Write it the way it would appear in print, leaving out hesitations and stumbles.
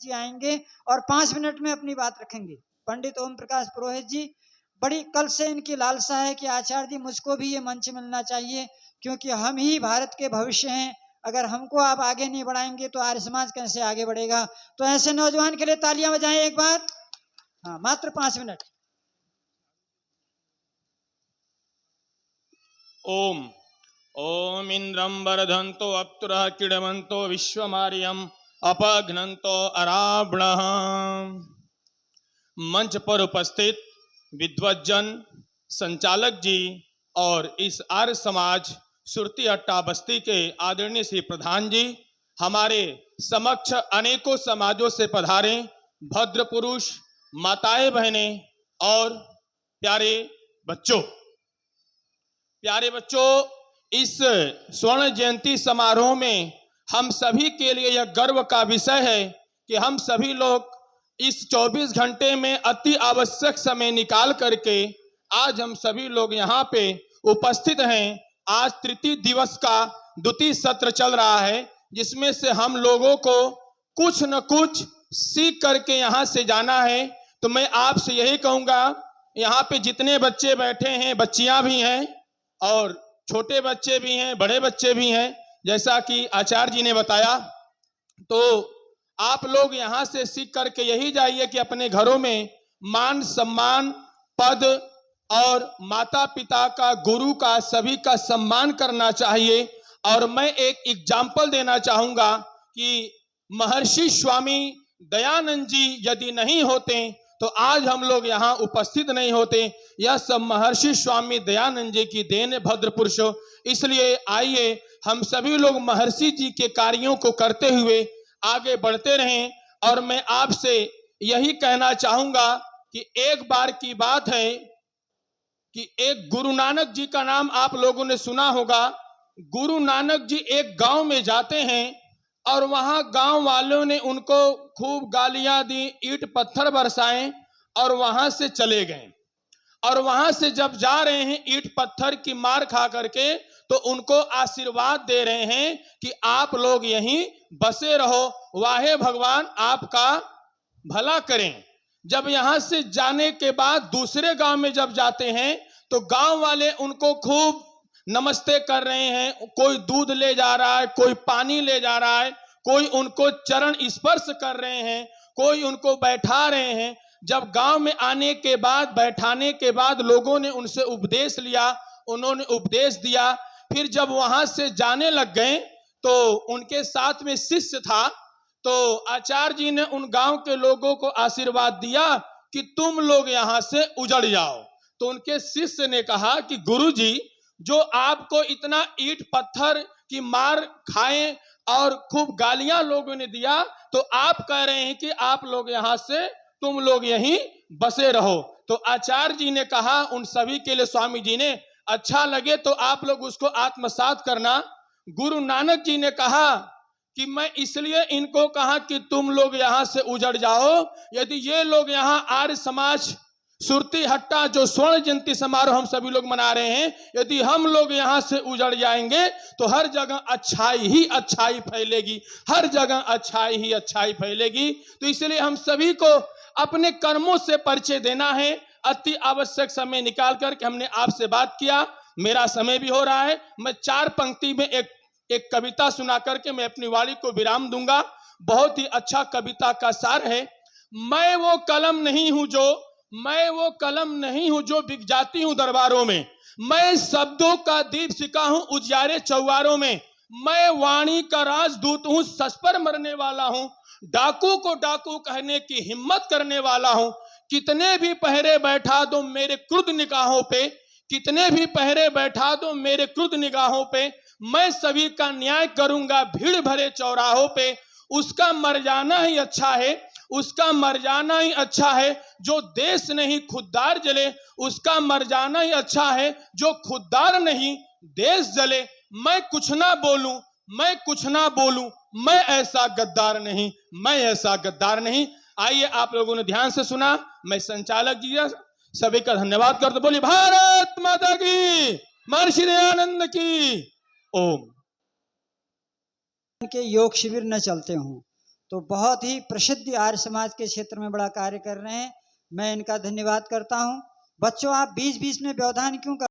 जी आएंगे और 5 मिनट में अपनी बात रखेंगे। पंडित ओम प्रकाश पुरोहित जी, बड़ी कल से इनकी लालसा है कि आचार्य जी मुझको भी ये मंच मिलना चाहिए, क्योंकि हम ही भारत के भविष्य हैं। अगर हमको आप आगे नहीं बढ़ाएंगे तो आर्य समाज कैसे आगे बढ़ेगा। तो ऐसे नौजवान के लिए तालियां बजाएं एक बार। हाँ, मात्र 5 मिनट। ओम ओम इंद्रम वरधंतो अप्तुरः क्रीडवन्तो विश्वमार्यम अपघ्नन्तो अरावणः। मंच पर उपस्थित विद्वज्जन, संचालक जी और इस आर्य समाज सुरती अट्टा बस्ती के आदरणीय श्री प्रधान जी, हमारे समक्ष अनेकों समाजों से पधारे भद्र पुरुष, माताएं, बहनें और प्यारे बच्चों, इस स्वर्ण जयंती समारोह में हम सभी के लिए यह गर्व का विषय है कि हम सभी लोग इस 24 घंटे में अति आवश्यक समय निकाल करके आज हम सभी लोग यहाँ पे उपस्थित हैं। आज तृतीय दिवस का द्वितीय सत्र चल रहा है, जिसमें से हम लोगों को कुछ न कुछ सीख करके यहाँ से जाना है। तो मैं आपसे यही कहूँगा, यहाँ पे जितने बच्चे बैठे हैं, बच्चियाँ भी हैं और छोटे बच्चे भी हैं, बड़े बच्चे भी हैं, जैसा कि आचार्य जी ने बताया, तो आप लोग यहाँ से सीख करके यही जाइए कि अपने घरों में मान सम्मान, पद और माता पिता का, गुरु का, सभी का सम्मान करना चाहिए। और मैं एक एग्जाम्पल देना चाहूँगा कि महर्षि स्वामी दयानंद जी यदि नहीं होते तो आज हम लोग यहाँ उपस्थित नहीं होते। यह सब महर्षि स्वामी दयानंद जी की देन है, भद्र पुरुषों। इसलिए आइए हम सभी लोग महर्षि जी के कार्यों को करते हुए आगे बढ़ते रहें। और मैं आपसे यही कहना चाहूँगा कि एक बार की बात है कि एक गुरु नानक जी का नाम आप लोगों ने सुना होगा। गुरु नानक जी एक गांव में जाते हैं और वहां गांव वालों ने उनको खूब गालियां दी, ईंट पत्थर बरसाए और वहां से चले गए। और वहां से जब जा रहे हैं ईंट पत्थर की मार खा करके, तो उनको आशीर्वाद दे रहे हैं कि आप लोग यहीं बसे रहो, वाहे भगवान आपका भला करें। जब यहां से जाने के बाद दूसरे गांव में जब जाते हैं तो गांव वाले उनको खूब नमस्ते कर रहे हैं। कोई दूध ले जा रहा है, कोई पानी ले जा रहा है, कोई उनको चरण स्पर्श कर रहे हैं, कोई उनको बैठा रहे हैं। जब गांव में आने के बाद, बैठाने के बाद लोगों ने उनसे उपदेश लिया, उन्होंने उपदेश दिया। फिर जब वहां से जाने लग गए तो उनके साथ में शिष्य था, तो आचार्य जी ने उन गांव के लोगों को आशीर्वाद दिया कि तुम लोग यहां से उजड़ जाओ। तो उनके शिष्य ने कहा कि गुरुजी, जो आपको इतना ईंट पत्थर की मार खाए और खूब गालियां लोगों ने दिया, तो आप कह रहे हैं कि आप लोग यहां से, तुम लोग यहीं बसे रहो। तो आचार्य जी ने कहा उन सभी के लिए, स्वामी जी ने, अच्छा लगे तो आप लोग उसको आत्मसात करना। गुरु नानक जी ने कहा कि मैं इसलिए इनको कहा कि तुम लोग यहां से उजड़ जाओ, यदि ये लोग यहां आर्य समाज सुरती हट्टा जो स्वर्ण जयंती समारोह हम सभी लोग मना रहे हैं, यदि हम लोग यहां से उजड़ जाएंगे तो हर जगह अच्छाई ही अच्छाई फैलेगी, हर जगह अच्छाई ही अच्छाई फैलेगी। तो इसलिए हम सभी को अपने कर्मों से परिचय देना है। अति आवश्यक समय निकाल करके हमने आपसे बात किया। मेरा समय भी हो रहा है। मैं 4 पंक्ति में एक कविता सुना करके मैं अपनी वाणी को विराम दूंगा। बहुत ही अच्छा कविता का सार है। मैं वो कलम नहीं हूं जो बिक जाती हूं दरबारों में, मैं शब्दों का दीपशिखा हूं उजियारे चौबारों में, मैं वाणी का राजदूत हूं, सच पर मरने वाला हूं, डाकू को डाकू कहने की हिम्मत करने वाला हूं। कितने भी पहरे बैठा दो मेरे क्रुद्ध निगाहों पे, कितने भी पहरे बैठा दो मेरे क्रुद्ध निगाहों पे, मैं सभी का न्याय करूंगा भीड़ भरे चौराहों पे। उसका मर जाना ही अच्छा है, उसका मर जाना ही अच्छा है जो देश नहीं खुददार जले, उसका मर जाना ही अच्छा है जो खुददार नहीं देश जले। मैं कुछ ना बोलूं, मैं कुछ ना बोलूं, मैं ऐसा गद्दार नहीं, मैं ऐसा गद्दार नहीं। आइए आप लोगों ने ध्यान से सुना। मैं संचालक जी सभी का धन्यवाद करता, बोली भारत माता की, महर्षि दयानंद की। ओम। के योग शिविर न चलते हों तो बहुत ही प्रसिद्ध आर्य समाज के क्षेत्र में बड़ा कार्य कर रहे हैं। मैं इनका धन्यवाद करता हूँ। बच्चों, आप बीच बीच में व्यवधान क्यों कर